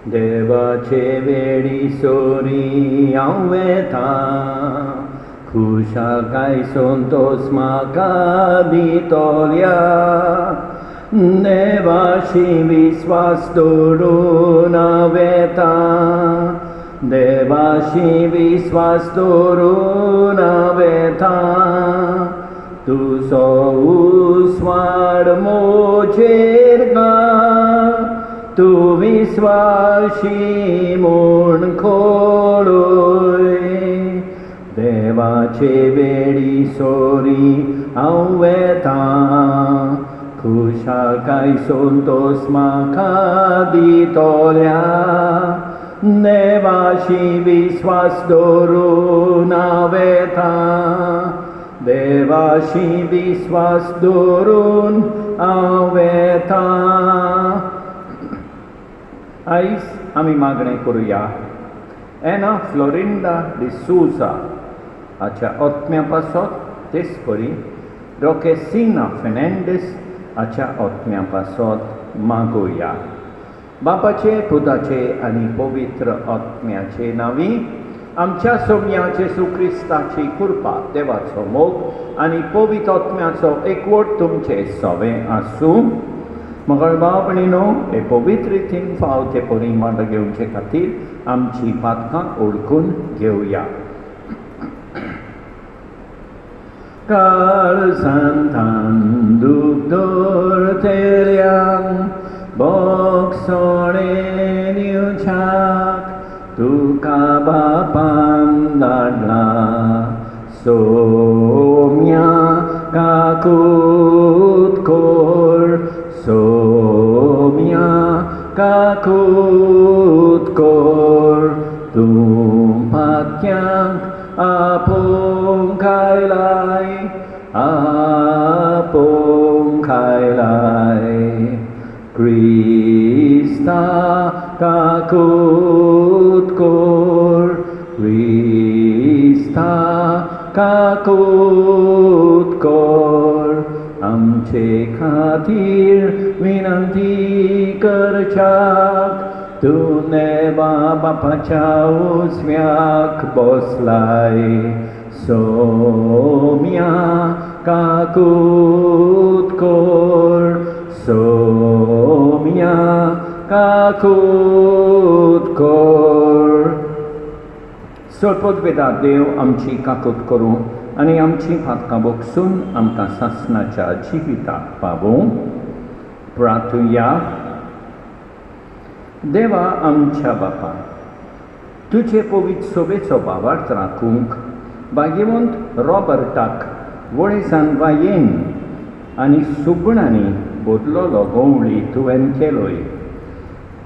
देवाचे वेळी सोरी हांव वेता, खुशाल काय संतोष म्हाका दितोल्या. देवाशी विश्वास दवरून हांव येता, देवाशी विश्वास दवरून हांव येता. तुजो उस्वाड मोचेर घाल, तूं विश्वासी म्हूण खोळय. देवाचे वेळी सोरी हांव येता, खुशालकाय संतोष म्हाका दितोल्या. देवाशी विश्वास दवरून हांव येता, देवाशी विश्वास दवरून हांव येता. आयज आमी मागणें करुया एना फ्लोरिंडा डिसूजा हाच्या आत्म्या पासत, तेच परी रोकेसिना फेर्नांडीस हाच्या आत्म्या पासत मागुया. बापाचे, पुताचे आनी पवित्र आत्म्याचे नांवी. आमच्या सोम्या जेसू क्रिस्ताची कृपा, देवाचो मोग आनी पवित्र आत्म्याचो एकवट तुमचे सवें आसूं. मगळ भाव भयणीनो, हे पवित्र रितीन फाव ते परिमाण घेवचे खातीर आमची पातकां ओळखून घेवया. काळजांतान दूख धरतल्यांक बोगसोणे दिवच्याक तुका बापान धाडला. सोम्या काकूत कोर, सोम्या काकूत कोर. तूं पातक्यांक आपोवंक आयलाय, आपोवंक आयलाय. क्रिस्ता काकूत कोर, क्रिस्ता काकूत कोर. आमचे खातीर विनंती करच्याक तूं देवा बापाच्या उजव्याक बसलाय. सोम्या काकूत कोर, सोम्या काकूत कोर. सोडपोत वेदा देव आमची काकूत करूं आनी आमची फातकां बोगसून आमकां सासणाच्या जिविताक पावूं. प्रार्थुया. देवा आमच्या बापा, तुजे पवित्र सोबेचो भावार्थ राखूंक भाग्यवंत रॉबर्टाक वळेसान वायेन आनी सुगणांनी बोदलोलो गवळी तुवें केलोय.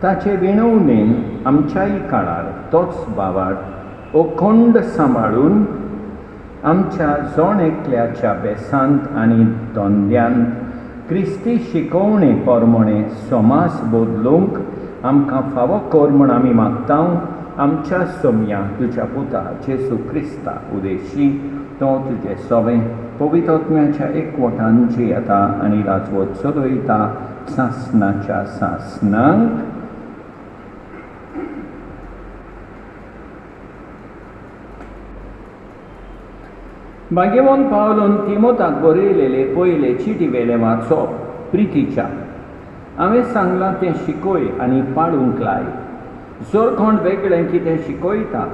ताचे विणवणेन आमच्याय काळार तोच भावार्थ अखंड सांबाळून आमच्या जोण एकल्याच्या बेसांत आनी धोंद्यांत क्रिस्ती शिकोवणे पोरमोणे समाज बदलूंक आमकां फावो कर म्हूण आमी मागतां. आमच्या सोम्या तुज्या पुता जेसू क्रिस्ता उदेशी तो तुजें सवें पवित्र आत्म्याच्या एकवटान जियेता आनी राजवट चलयता सासणाच्या सासणांक. भाग्यवंत पावलोन तिमोथाक बरयलेले पयले चिटी वेले वाचप प्रितीच्या. हांवें सांगलां तें शिकोय आनी पाळूंक लाय. जर कोण वेगळें कितें शिकयता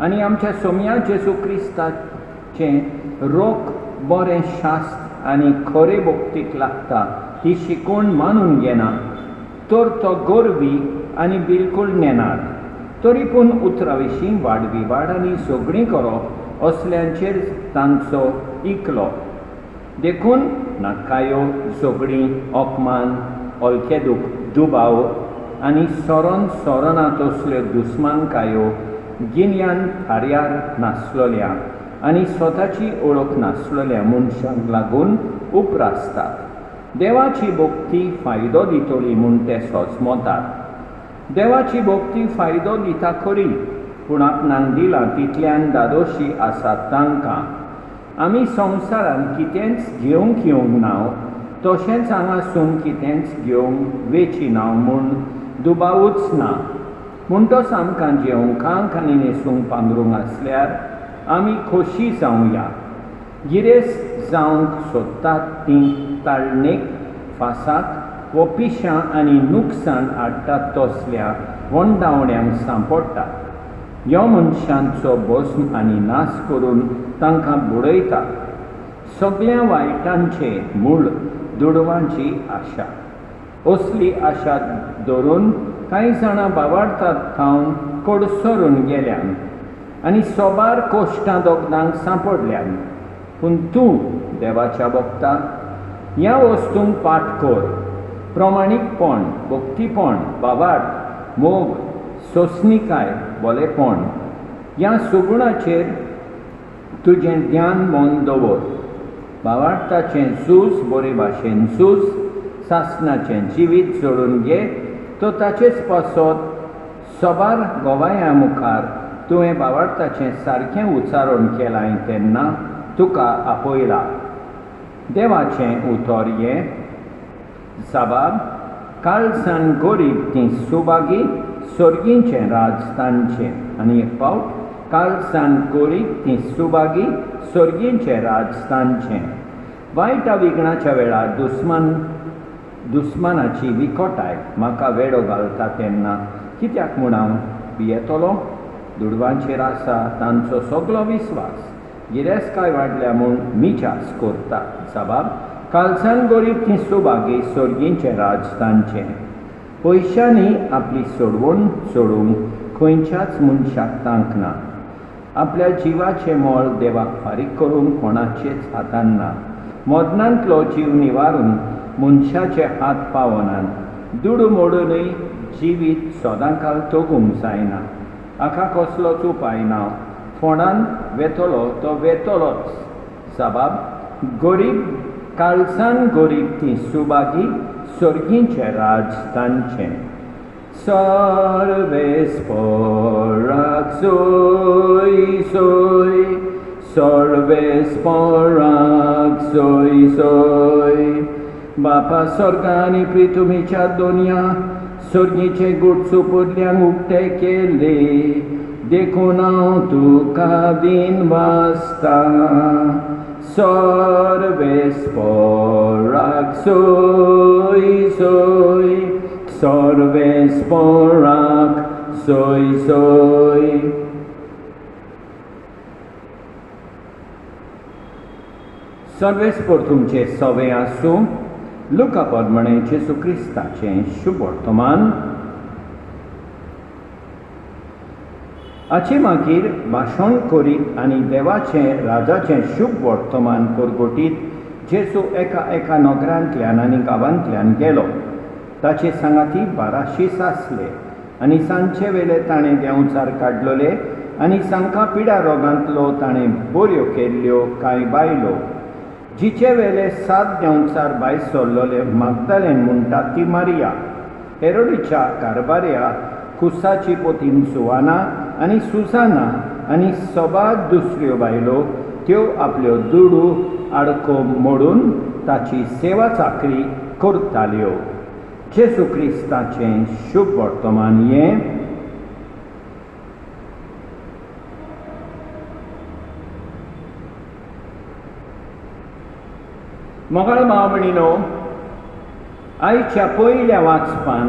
आनी आमच्या सोम्या जेसू क्रिस्ताचें रोख बरें शास्त्र आनी खरे भोक्तीक लागता ही शिकोवण मानून घेना तर तो गोरवी आनी बिलकूल नेनार. तरी पूण उतरा विशीं वाडविवाड आनी झगडीं करप असल्यांचेर तांचो इकलो. देखून नाकायो, झगडीं, अपमान, अल्केदूक, दुबाव आनी सोरोन सोरोना तसल्यो दुस्मानकायो गिन्यान थार्यार नासलोल्या आनी स्वताची ओळख नासलोल्या मनशांक लागून उपरासतात. देवाची भोक्ती फायदो दितली म्हूण ते सोजमोतात. देवाची भोक्ती फायदो दिता खरी, पूण आपणाक दिलां तितल्यान दादोशी आसात तांकां. आमी संवसारांत कितेंच घेवंक येवंक ना, तशेंच हांगासून कितेंच घेवंक वेचिना म्हूण दुबावूच ना. म्हणटो आमकां जेवंकांक आनी न्हेसूंक पांघरूंक आसल्यार आमी खोशी जावया. गिरेस्त जावंक सोदतात तीं ताळणेक फासाक वो पिशां आनी नुकसाण हाडटात तसल्या वंडावण्यांक सांपडटात. ह्यो मनशांचो भस्म आनी नाश करून तांकां बुडयता. सगळ्या वायटांचे मूळ दुडवांची आशा. असली आशा धरून कांय जाणां बावार्थांत थावन कडसरून गेल्यान आनी सोबार कोश्टां दोगदांक सांपडल्यान. पूण तूं देवाच्या भक्ता ह्या वस्तूंक पाठ कर. प्रमाणीकपण, भक्तीपण, बावार्थ, मोग, सोंसणीकाय, बोलेपण ह्या सुगुणाचेर तुजें ध्यान मोन दवर. बावार्थाचें झूज बरे भाशेन झूज, सासणाचें जिवीत जोडून घे. तो ताचेच पासत सोबार गोवाया मुखार तुवें बावार्थाचें सारकें उच्चारण केलां तेन्ना तुका आपयला. देवाचें उतर हें जबाब काळजान गरीब तीं सुभागी सर्गींचें राज तांचें. आनी एक फावट काळजान गरीब तीं सुभागी सर्गींचें राज तांचें. वायटा विघ्नाच्या वेळार दुस्मानाची विखोटाय म्हाका वेडो घालता तेन्ना कित्याक म्हूण हांव भियेतलो. दुडवांचेर आसा तांचो सगळो विस्वास. गिरेस्तकाय वाडल्या म्हूण मिचास करता. जबाब काळजान गरीब तीं सुभागी सर्गींचें राज तांचें. पयशांनी आपली सोडवण सोडूंक खंयच्याच मनशाक तांक ना. आपल्या जिवाचें मोल देवाक फारीक करूंक कोणाचेच हातान ना. मोदनांतलो जीव निवारून मनशाचे हात पावनान. दुडू मोडूनय जिवीत सदांकाल तोगूंक जायना. हाका कसलोच उपाय ना. फोंडान वेतलो तो वेतलोच. जबाब गरीब काळजान गरीब तीं सुभागी सर्गींचें राज तांचें. सर्वेस्पराक सोय सोय, सर्वेस्पराक सोय सोय. बापा स्वर्गानी पृथ्वीच्या दोनया सर्गीचे गुट सुपुर्ल्यांक उक्ते केले. देखून हांव तुका दिन वाचता. सर्वेस्पराक सोय सोय, सर्वेस्पराक सोय सोय. सर्वेस्पर तुमचे सवे आसूं. लुका पद्मणे जेसू क्रिस्ताचें शुभ वर्तमान. हाचे मागीर भाशण करीत आनी देवाचें राजाचें शुभ वर्तमान करगोटीत जेसू एका नगरांतल्यान आनी गांवांतल्यान गेलो. ताचे सांगाती 1200 आसले. आनी सांजचे वेले ताणें देंवचार काडलोले आनी सांका पिड्या रोगांतलो ताणें बऱ्यो केल्ल्यो कांय बायलो. जिचे वेले 7 देंवचार भायर सरलोले मागदलेन म्हणटा ती मारिया, हेरोडीच्या कारभार्या, खुसाची पोतीन सुवाना आनी सुजाना आनी सोबात दुसऱ्यो बायलो त्यो आपल्यो दुडू आडको मोडून ताची सेवा चाकरी करताल्यो. जेसू क्रिस्ताचें शुभ वर्तमान हें. मोगाळ भाव भयणीनो, आयच्या पयल्या वाचपान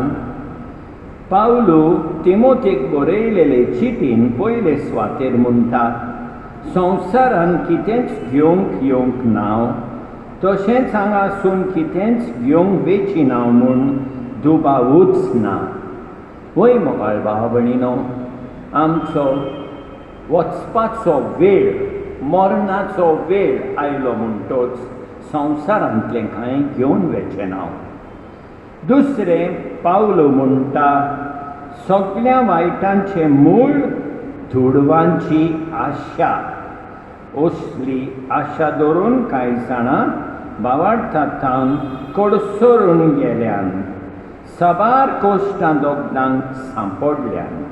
पावलू तिमोथेक बरयलेले चिटीन पयले स्वातेर म्हणटा संवसारान कितेंच घेवंक येवंक ना, तशेंच हांगासून कितेंच घेवंक वेचिना म्हूण दुबावूच ना. वय मोगाळ भाव भयणीनो, आमचो वचपाचो वेळ, मरणाचो वेळ आयलो म्हणटोच संवसारांतलें कांय घेवन वेचें ना. दुसरें पावलो म्हणटा सगळ्या वायटांचें मूळ दुडवांची आशा. असली आशा धरून कांय जाणां बावार्थांत कडसरून गेल्यान, साबार कोश्टां दोगदांक सांपडल्यान.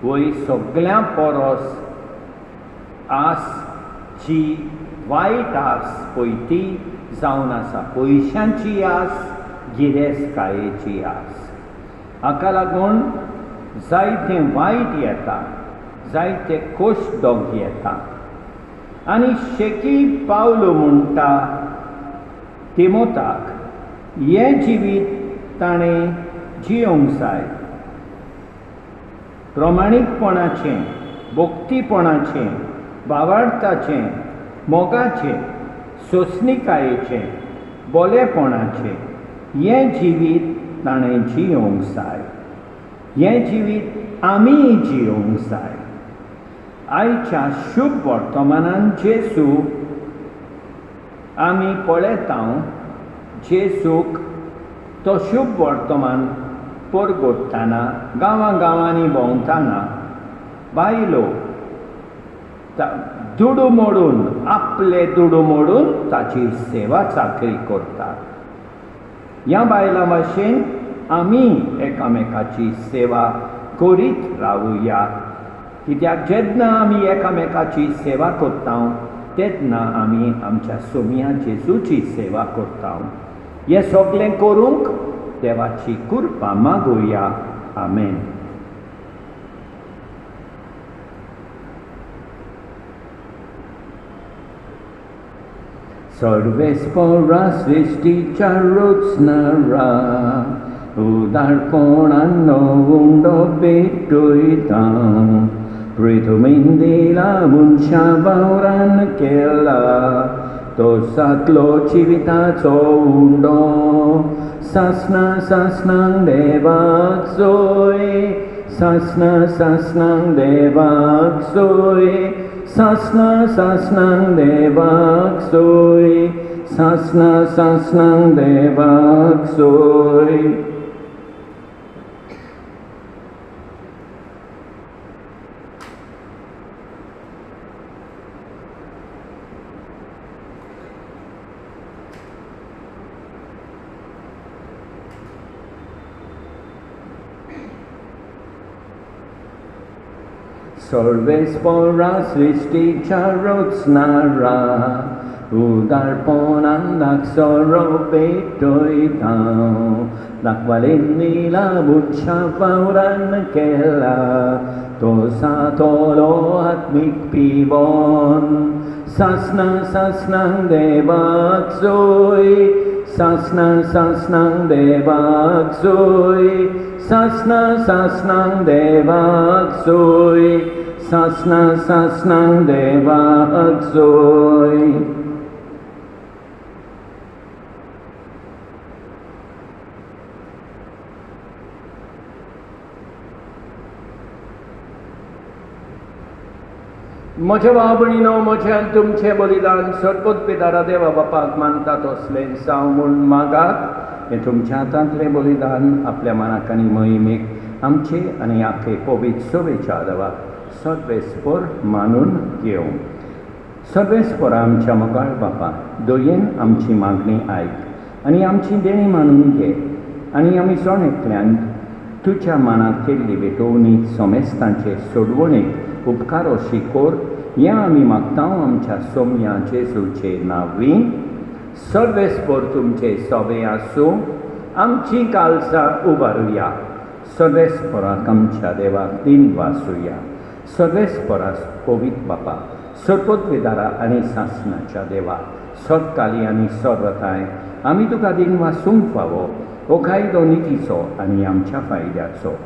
वय सगळ्या परस आस जी वायट आस पळय ती जावन आसा पयशांची आस, गिरेस्तकायेची आस. हाका लागून जायते वायट येता, जायते कोश्ट येता आनी शेकी पावलो म्हणटा तिमोथाक हे जिवीत ताणें जियोंक जाय. प्रमाणीकपणाचें, भोक्तीपणाचें, भावार्थाचें, मोगाचें, सोंसणिकायेचें, बोलेपणाचें हें जिवीत ताणें जियोंक जाय. हें जिवीत आमीय जियोंक जाय. आयच्या शुभ वर्तमानांत जेजू आमी पळयता. जेजूक तो शुभ वर्तमान परगोडटाना, गांवांनी भोंवताना बायलो दुडू मोडून, आपले दुडू मोडून ताची सेवा चाकरी करतात. ह्या बायलां भाशेन आमी एकामेकाची सेवा करीत रावुया. कित्याक जेन्ना आमी एकामेकाची सेवा करता तेन्ना आमी आमच्या सोमिया जेजूची सेवा करता. हें सगळें करूंक देवाची कृपा मागुया. आमेन. सर्वेस्परा सृष्टीच्या रचणारा उदारपणान उंडो भेटयता. पृथ्वीन दिला मनशा वावरान केला तो सातलो जिविताचो उंडो. सासणांक देवाक जोय, सासणांक देवाक जोय, सासणांक देवाक जोय, सासणांक देवाक जोय. सर्वेस्परा सृष्टीच्या रचणारा उदारपणान लागसरो भेटयता. दाखवालेन दिला मनशा वावरान केला तो सातलो आत्मीक पिबोन. सासणांक देवाक जोय, सासणांक देवाक जोय, सासणांक देवाक जोय, सासणांक देवाक जोय. म्हज्या भाव भयणीनो, म्हजें तुमचें बलिदान सर्वोत पितारा देवा बापाक मानता तसलें जावं म्हूण मागात. हें तुमच्या हातांतलें बलिदान आपल्या मनाक आनी मोहिमेक आमचे आनी आखे पवित्र सोबेच्या देवाक सर्वेस्पर मानून घेवं. सर्वेस्पर आमच्या मोगाळ बापा, दोयेन आमची मागणी आयक आनी आमची देणी मानून घे. आनी आमी सोणेंतल्यान तुज्या मनाक केल्ली भेटोवणी सोमेस्तांचे सोडवणेक उपकार शिकोर. हें आमी मागता आमच्या सोम्या जेजूचे नांवी. सर्वेस्पर तुमचे सोबे आसूं. आमची काळजां उबारुया. सर्वेस्पराक आमच्या देवाक दिन वासुया. सर्वेस्परास पवित्र बापा, सर्वोत विदारा आनी सासणाच्या देवा, सर्वकाली आनी सर्वताय आमी तुका दिन वासूंक फावो. हो कायदो नितीचो आनी आमच्या फायद्याचो.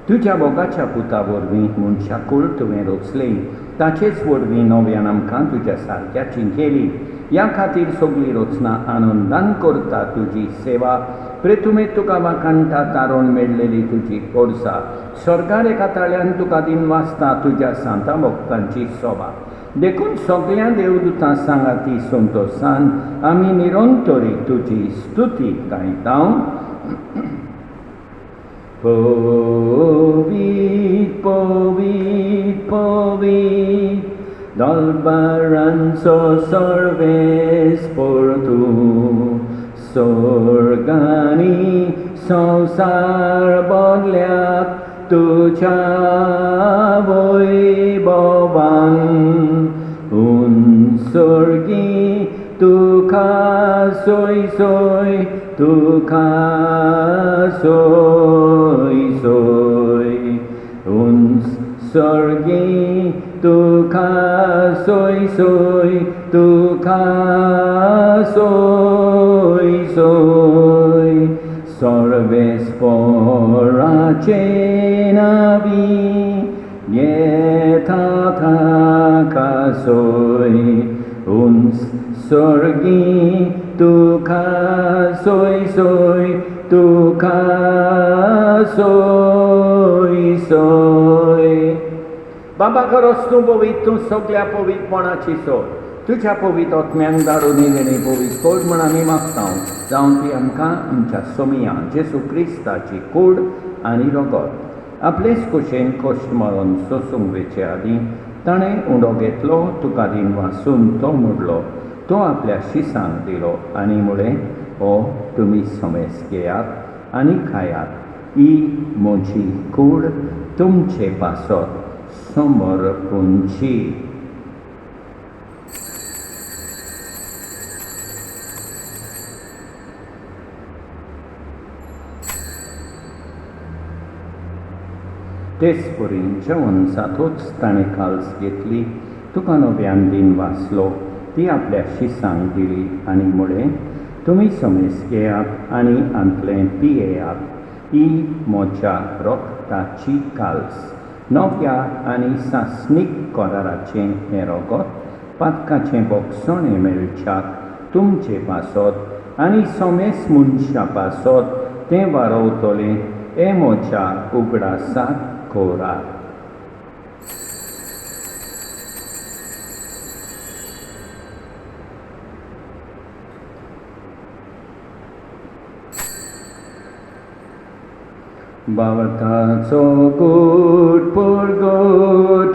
तुज्या मोगाच्या पुता वरवीं मनशा कुळ तुवें रचलें, ताचेच वरवीं नव्यान आमकां तुज्या सारक्याची केली. ह्या खातीर सगळी रचना आनंदान करता तुजी सेवा. प्रेतुमेत तुका वाखाणटा तारण मेळलेली तुजी कोर्सा. स्वर्गार एका ताळ्यान तुका दिन वाजता तुज्या सांता भक्तांची सोबा. देखून सगळ्या देवदूतां सांगाती संतोशान आमी निरंतरी तुजी स्तुती गायता. Povit, povit, povit, dalbaranzo sorves por tu, sorgani संसार bodliak tuja voivovan, unsorgi tuka soy soy, tuka soy soy, सर्गी तुका सोय सोय तुका सोय सोय सर्वेस्पराचे नावी येता थाका सोय uns sorgi tuka soy soy tuka soy soy बाबा खरोच तूं पवित्र तूं सगळ्या पवित्रपणाची सोय तुझ्या पवित्र आत्म्यांक धाडून येयलेली पवित्र कोड म्हण आमी मागता जावं ती आमकां आमच्या सोमिया जेसू क्रिस्ताची कूड आनी रगत आपलेच कुशेन कश्ट मारून सोसूंक वेचे आदीं ताणें उंडो घेतलो तुका दिन वाचून तो मोडलो तो आपल्या शिसांक दिलो आनी म्हळें हो तुमी समेस घेयात आनी खायात ही म्हजी कूड तुमचे पासत समर्पूंची तेच परीन जेवण जातूच ताणें काल्स घेतली तुका नव्यान दिन वाचलो ती आपल्या शिसांक दिली आनी म्हळें तुमी समेस घेयात आनी आंतलें पियेयात ही म्हज्या रोगताची काल्स नव्या आनी सासणीक कराराचें हें रगत पातकाचें बोगसणें मेळच्याक तुमचे पासत आनी समेस मनशा पासत तें वारवतलें हे म्हज्या उगडासाक कोरार बावताचो गूट पुरगोटया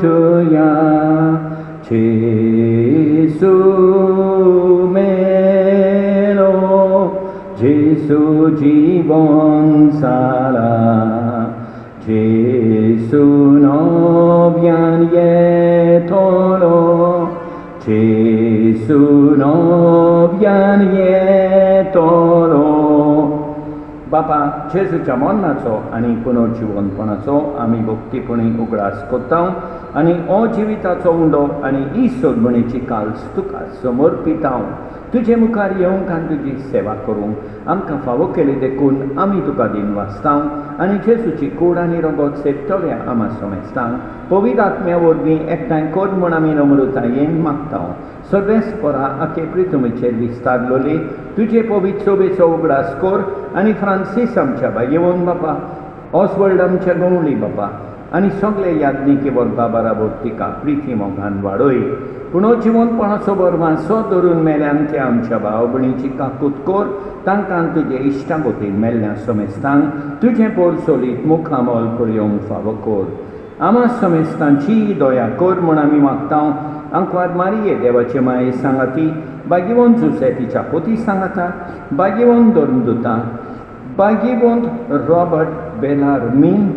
जेसू मेलो जेसू जीवन जाला जेसू नव्यान येतलो जेसू नव्यान येतलो बापा जेजूच्या मरणाचो आनी पुनर्जीवनपणाचो आमी भक्तीपणी उगडास कोत्ता आनी हो जिविताचो उंडो आनी ही सोडमणेची काल्स तुका समर्पिता तुजे मुखार येवंक आनी तुजी सेवा करूंक आमकां फावो केली देखून आमी तुका दिन वाचता आनी जेजूची कूड आनी रगत सेतल्या आमा समेस्ता पवित्र आत्म्या वरवीं एकठांय कर म्हूण आमी नम्रतायेन मागता सर्वेस्परा आखे प्रितुमेचेर विस्तारलोली तुजे पवित्र सोबेचो उगडास कर आनी फ्रांसीस आमच्या येवन बापा ऑसवर्ल्ड आमच्या गवळी बापा आनी सगळे याज्ञिके वरपा बराबर तिका प्रिती मोगान वाडय पुनर्जीवनपणाचो बरवांसो धरून मेल्यांक त्या आमच्या भाव भयणीची काकूत कर तांकां तुजे इश्टागोतीन मेल्ल्या समेस्तांक तुजें पोरसोलीत मुखामोल करयोंक फावो कर आमा समेस्तांची दया कर म्हूण आमी मागता आंकवार मारिये देवाचे माये सांगाती बागीवंत जुसे तिच्या पोती सांगाता बागीवंत धर्मदुता बागीवंत रॉबर्ट बेलार्मीन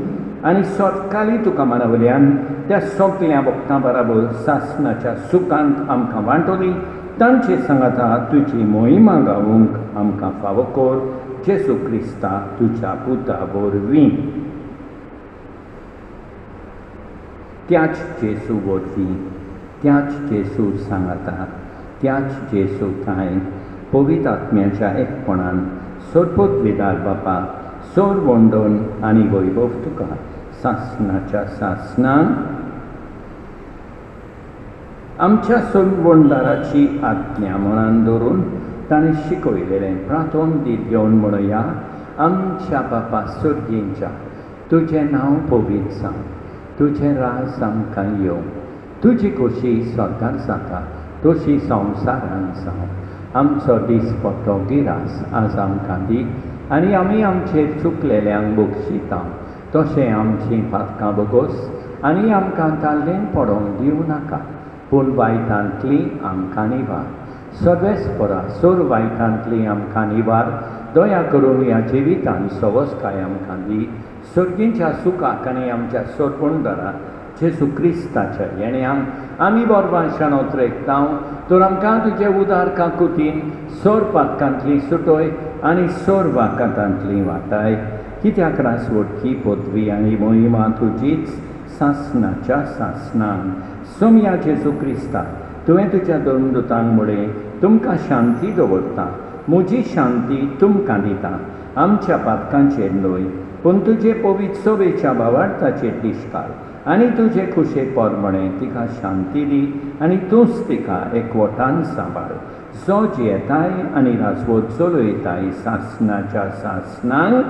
आनी सोटकाली तुका मानवल्यान त्या सगळ्या भक्तां बराबर सासणाच्या सुखांत आमकां वांटोली तांचे सांगाता तुजी मोहिमा गावूंक आमकां फावो कर जेसू क्रिस्ता तुज्या पुता वरवीं त्याच जेसू वरवीं त्याच जेसू सांगाता त्याच जेसू थाय पवित्र आत्म्याच्या एकपणान सोडपोत विदार बापा सोर वंडोन आनी वैभव तुका सासणाच्या सासणान आमच्या सोरवंडाराची आज्ञा मनान धरून ताणें शिकयलेलें प्रार्थोन दीत घेवन म्हणया आमच्या बापा सुर्गेंच्या तुजें नांव पवित्र जावं तुजें राज आमकां येवं तुजी खोशी स्वर्गार जाता तशी संवसारांत जावं आमचो दीस पडटो गिरास आज आमकां दी आनी आमी आमचेर चुकलेल्यांक बक्षिता तशें आमचीं पातकां बगोस आनी आमकां ताल्लेन पडोवंक दिवं नाका पूण वायटांतली आमकां निवार सर्वेस्परा सोर वायटांतली आमकां निवार दया करून ह्या जिवितान सवस्काय आमकां दी सर्गींच्या सुखाक आनी आमच्या सोरवंडारा जेसू क्रिस्ताच्या येण्याक आमी बरवां शाणोत रेखता तर आमकां तुजे उदार काकुतीन सोर पातकांतली सुटोय आनी सोर वाकातांतली वाटाय कित्याक रासवटकी पदवी आनी मोहिमा तुजीच सासनाच्या सासनांक सोमया जेजू क्रिस्ता तुवें तुज्या दोन दुतांक मुळे तुमकां शांती दवरता. म्हजी शांती तुमकां दिता. आमच्या पातकांचेर न्हय पूण तुजे पवित्र सोबेच्या भावार्थाचेर दिश्काल आनी तुजे खुशे पोरमणे तिका शांती दी आनी तूंच तिका एकवटान सांबाळ. जो जियेताय आनी राजवट चलयताय सासनाच्या सासनांक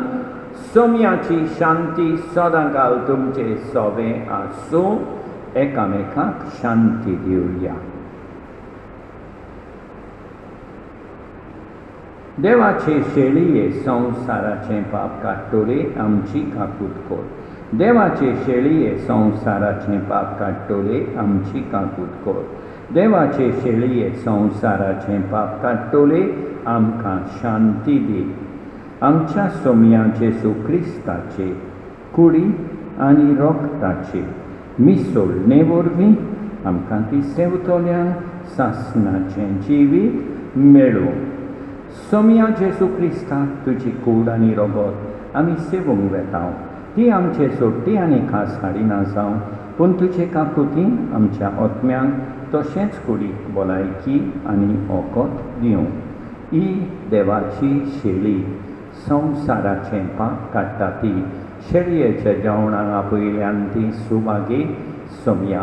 सोमयाची शांती सदांकाल तुमचे सोबे आसूं. एकामेकाक शांती दिवया. देवाचे शेळये संवसाराचे पाप काडटोले आमची काकूट कोर. देवाचे शेळये संवसाराचे पाप काडटोले आमची काकूट कोर. देवाचे शेळये संवसाराचे पाप काडटोले आमकां शांती दी. आमच्या सोमया जेजू क्रिस्ताचे कुडी आनी रोगताचे मिसळणे वरवीं आमकां तिसेवतोल्यांक सासनाचें जिवीत मेळूं. सोमया जेजू क्रिस्ता तुजी कूड आनी रोगत आमी सेवूंक वेताव. ती आमचे सोडटी आनी खास हाडिना जावं पूण तुजे काकुतीन आमच्या ओतम्यांक तशेंच कुडीक भलायकी आनी ओकोत दिवं. ही देवाची शेळी संवसाराचें पाप काडटा ती शेळयेच्या जेवणाक आपयल्यान ती सुवागे सोमया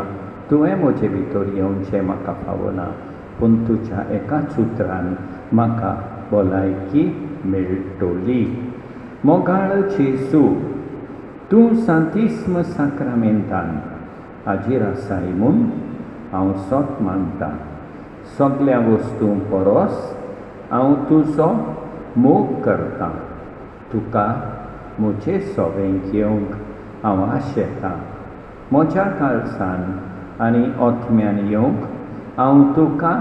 तुवें म्हजे भितर येवचें म्हाका फावना पूण तुज्या एकाच उतरान म्हाका भलायकी मेळटली. मोगाळ जेजू तूं सांतिस्म साक्रामेंतान हाजीर आसाय म्हूण हांव सोत मानतां. सगल्या वस्तूं परस हांव तुजो मोग करतां. तुका म्हजे सोबेंक येवंक हांव आशेतां. म्हज्या काळजान आनी ओतम्यान येवंक हांव तुका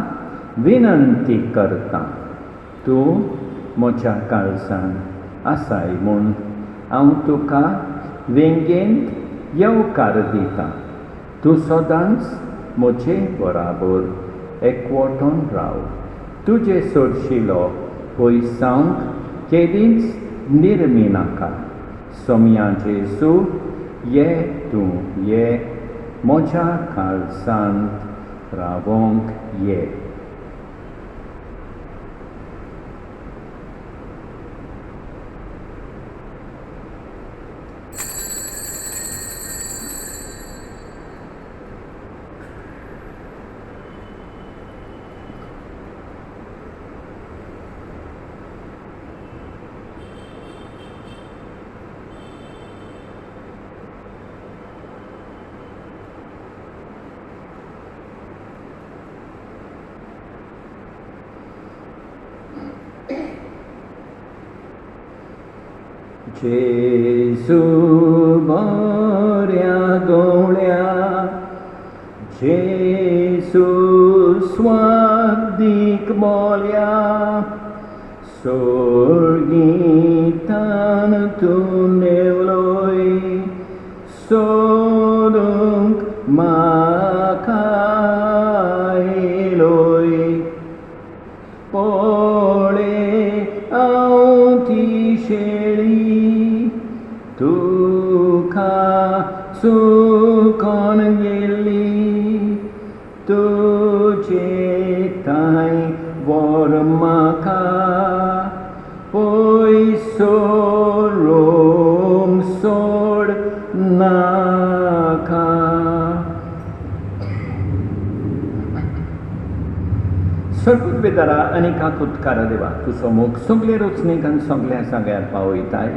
विनंती करतां. तूं म्हज्या काळजान आसाय म्हूण हांव तुका वेंगेंत येवकार दितां. तूं सदांच म्हजे बराबर एकवटून राव. तुजे सोडशिलो पयसांक केदींच निर्मी नाका. सोमया जेजू ये तूं ये म्हज्या काळजांत रावोंक ये. जेजू बऱ्या दोळ्या जेजू स्वादीक बोल्या सोर्गीतान तूं नेवलोय सोडूंक म्हाका येयलोय. पळय हांव ती शेळी तुका चुकोन गेल्ली. तुजे ताय वर म्हाका पयसो रोम सोड नाका. सर्ववेदारा आनी काकुतकारा देवा तुजो मोग सगळे रचणेक आनी सगळ्या जाग्यार पावयताय.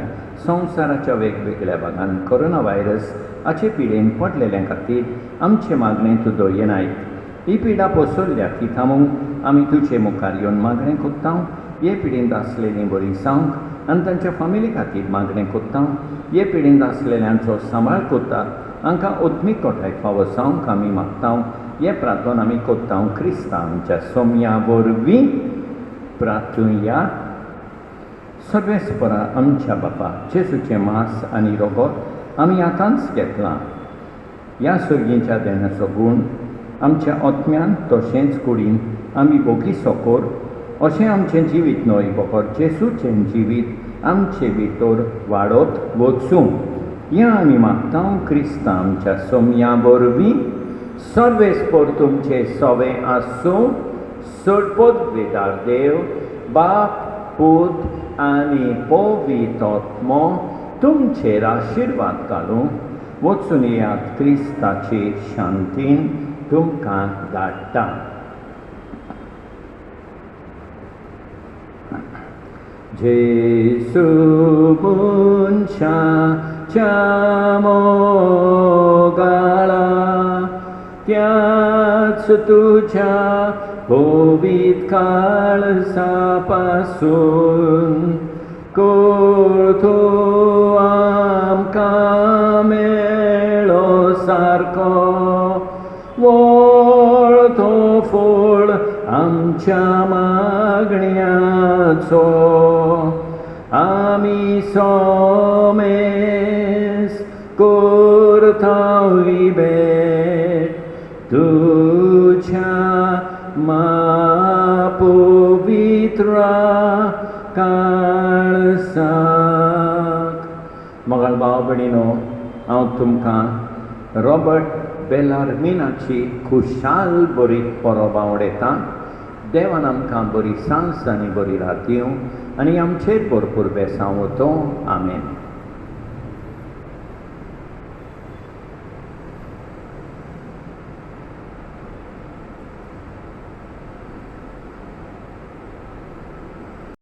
संवसाराच्या वेगवेगळ्या भागांत कोरोना व्हायरस हाचे पिडेन पडलेल्या खातीर आमचे मागणें तूं दवरिनाय. ही पिडा पसरल्या ती थांबोवंक आमी तुजे मुखार येवन मागणें कोत्तां. हे पिडेंत आसलेलीं बरी जावंक आनी तांच्या फॅमिली खातीर मागणें कोत्तां. हे पिडेंत आसलेल्यांचो सांबाळ कोत्तात. हांकां ओत्मीक कोठाय फावो जावंक आमी मागतां. हे प्रार्थना आमी कोत्तां क्रिस्ता आमच्या सोमया वरवीं प्रार्थुया. सर्वेस्परा आमच्या बापा जेजूचें मांस आनी रोगत आमी आतांच घेतलां. ह्या सर्गीच्या देण्याचो गूण आमच्या ओतम्यान तशेंच कुडीन आमी भोगी सोकोर अशें आमचें जिवीत न्हय बकर जेजूचें जिवीत आमचे भितर वाडत वचूं. ह्या आमी मागता क्रिस्त आमच्या सोमया वरवीं सर्वेस्पर तुमचे सवे आसूं सोडपोदविदार देव बाप पूत आनी पवित्र आत्मो तुमचेर आशिर्वाद घालूं वचून येयात क्रिस्ताचे शांतीन तुमकां धाडटा. जेसू मनशाच्या मोगाळा त्याच तुझ्या पवित्र काळजा पासून करतो आमकां मेळो सारको वळतो फळ आमच्या मागण्याचो आमी सोमेस करता विबेट तुझ्या पवित्र काळजाक. मोगाळ भाव भयणीनो, हांव तुमकां रॉबर्ट बेलार्मिनाची खुशाल बरी परब आवडयतां. देवान आमकां बरी सांस आनी बरी रात दिवं आनी आमचेर भरपूर बेसांव वतो. आमेन.